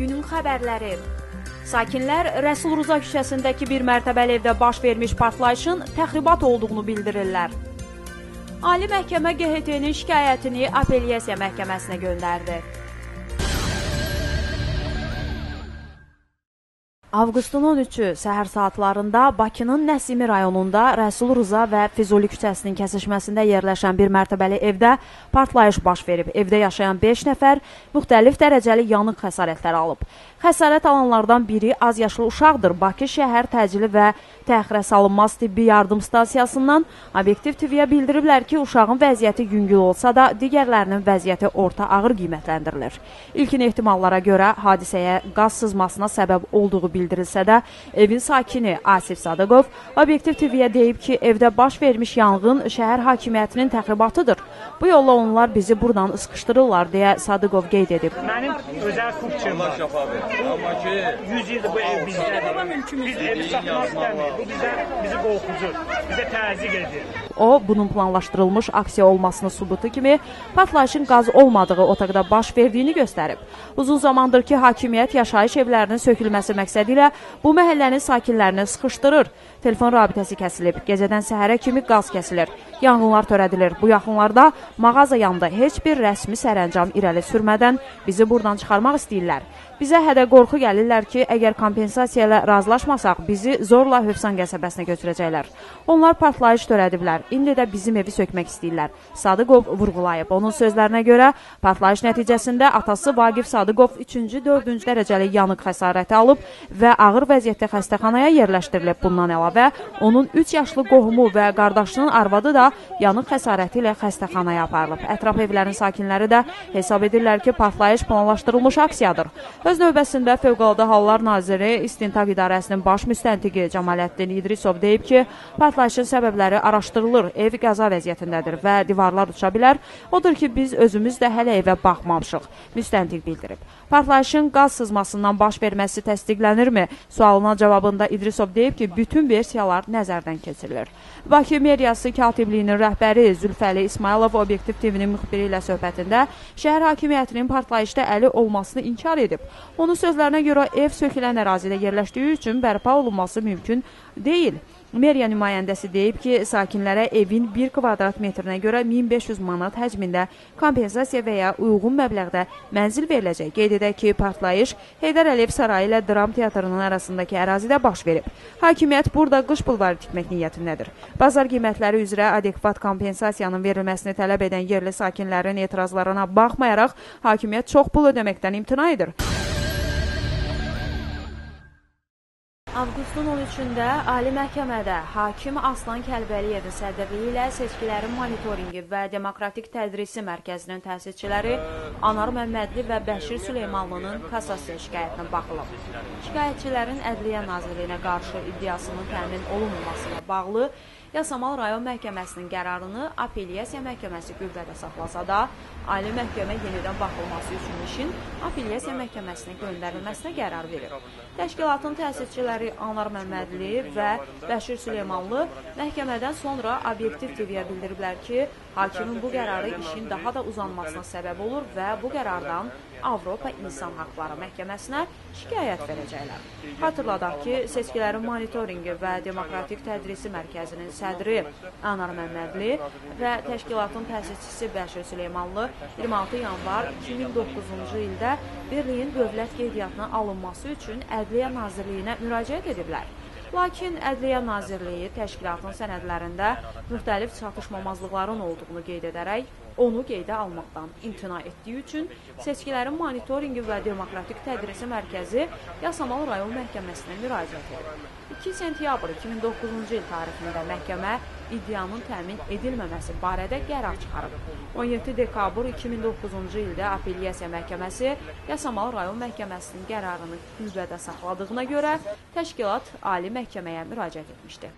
Günün xəbərləri. Sakinlər Rəsul Rza küçəsindəki bir mərtəbəli evdə baş vermiş partlayışın təxribat olduğunu bildirirlər. Ali Məhkəmə QHT-nin şikayətini Apellyasiya məhkəməsinə göndərdi. Avqustun 13-ü səhər saatlarında Bakının Nəsimi rayonunda Rəsul Rza və Füzuli küçəsinin kəsişməsində yerləşən bir mərtəbəli evdə partlayış baş verib. Evdə yaşayan 5 nəfər müxtəlif dərəcəli yanıq xəsarətləri alıb. Xəsarət alanlardan biri az yaşlı uşaqdır. Bakı şəhər təcili və təxirə salınmaz tibbi yardım stansiyasından Obyektiv TV-yə bildiriblər ki, uşağın vəziyyəti yüngül olsa da, digərlərinin vəziyyəti orta ağır qiymətləndirilir. İlkin ehtimallara görə hadisəyə qaz sızmasına səbəb olduğu bildirilsə də, evin sakini Asif Sadıqov Obyektiv TV-yə deyib ki, evdə baş vermiş yanğın şəhər hakimiyyətinin təxribatıdır. Bu yolla onlar bizi buradan sıxışdırırlar, deyə Sadıqov qeyd edib. Mənim özəl kupçum var. 100 ildir bu ev bizdədir. Biz evi satmaq istəmirik. Bu bizi qorxucur, bizə təzyiq edir. O, bunun planlaşdırılmış aksiya olmasını sübutu kimi partlayışın qaz olmadığı otaqda baş verdiyini göstərib. Uzun zamandır ki, hakimiyyət yaşayış evlərinin sökülməsi məqsədilə bu məhəllənin sakinlərini sıxışdırır. Telefon rabitəsi kəsilib, gecədən səhərə kimi qaz kəsilir, yanğınlar törədilir. Bu yaxınlarda mağaza yanında heç bir rəsmi sərəncam irəli sürmədən bizi buradan çıxarmaq istəyirlər. Bizə hədə-qorxu gəlirlər ki, əgər kompensasiya ilə razılaşmasaq, bizi zorla Hövsan qəsəbəsinə götürəcəklər. Onlar partlayış törədiblər, indi də bizim evi sökmək istəyirlər. Sadıqov vurğulayıb. Onun sözlərinə görə, partlayış nəticəsində atası Vaqif Sadıqov 3-cü, 4-cü dərəcəli yanıq xəsarəti alıb və ağır vəziyyətdə xəstəxanaya yerləşdirilib. Bundan əlavə, onun 3 yaşlı qohumu və qardaşının arvadı da yanıq xəsarəti ilə xəstəxanaya aparılıb. Ətraf evlərin sakinləri də hesab edirlər ki, partlayış planlaşdırılmış aksiyadır. Öz növbəsində Fövqəladə Hallar Naziri İstintaq İdarəsinin baş müstəntiqi Cəmaləddin İdrisov deyib ki, partlayışın səbəbləri araşdırılır, ev qəza vəziyyətindədir və divarlar uça bilər. Odur ki, biz özümüz də hələ evə baxmamışıq, müstəntiq bildirib. Partlayışın qaz sızmasından baş verməsi təsdiqlənirmi? Sualına cavabında İdrisov deyib ki, bütün versiyalar nəzərdən keçirilir. Bakı Meriyası katibliyinin rəhbəri Zülfəli İsmailov Obyektiv TV-nin müxbiri ilə söhbətində şəhər hakimiyyətinin partlayışda əli olmasını inkar edib. Onun sözlərinə görə ev sökülən ərazidə yerləşdiyi üçün bərpa olunması mümkün deyil. Meriya nümayəndəsi deyib ki, sakinlərə evin 1 kvadrat metrinə görə 1500 manat həcmində kompensasiya və ya uyğun məbləğdə mənzil veriləcək. Qeyd edək ki, partlayış Heydər Əliyev sarayı ilə Dram teatrının arasındakı ərazidə baş verib. Hakimiyyət burada qış bulvarı tikmək niyyətindədir. Bazar qiymətləri üzrə adekvat kompensasiyanın verilməsini tələb edən yerli sakinlərin etirazlarına baxmayaraq, hakimiyyət çox pul ödəməkdən imtina edir. Avqustun 13-də Ali Məhkəmədə hakim Aslan Kəlbəliyevin sədrliyi ilə seçkilərin monitoringi və demokratik tədrisi mərkəzinin təsisçiləri Anar Məmmədli və Bəşir Süleymanlının kassasiya şikayətinə baxılıb. Şikayətçilərin Ədliyyə Nazirliyinə qarşı iddiasının təmin olunmamasına bağlı Yasamal rayon məhkəməsinin qərarını Apellyasiya məhkəməsi qüvvədə saxlasa da, Ali Məhkəmə yenidən baxılması üçün işin Apellyasiya məhkəməsinə göndərilməsinə qərar verir. Təşkilatın təsisçiləri Anar Məmmədli və Bəşir Süleymanlı məhkəmədən sonra Obyektiv TV-yə bildiriblər ki, hakimin bu qərarı işin daha da uzanmasına səbəb olur və bu qərardan Avropa İnsan Haqları Məhkəməsinə şikayət verəcəklər. Xatırladaq ki, seçkilərin monitoringi və demokratik tədrisi mərkəzinin sədri Anar Məmmədli və təşkilatın təsisçisi Bəşir Süleymanlı 26 yanvar 2009-cu ildə birliyin dövlət qeydiyyatına alınması üçün Ədliyyə Nazirliyinə müraciət ediblər. Lakin Ədliyyə Nazirliyi təşkilatın sənədlərində müxtəlif çatışmamazlıqların olduğunu qeyd edərək, onu qeydə almaqdan imtina etdiyi üçün seçkilərin monitoringi və demokratik tədrisi mərkəzi Yasamal rayon məhkəməsinə müraciət edib. 2 sentyabr 2009-cu il tarixində məhkəmə iddianın təmin edilməməsi barədə qərar çıxarıb. 17 dekabr 2009-cu ildə Apellyasiya məhkəməsi Yasamal rayon məhkəməsinin qərarını qüvvədə saxladığına görə təşkilat Ali Məhkəməyə müraciət etmişdi.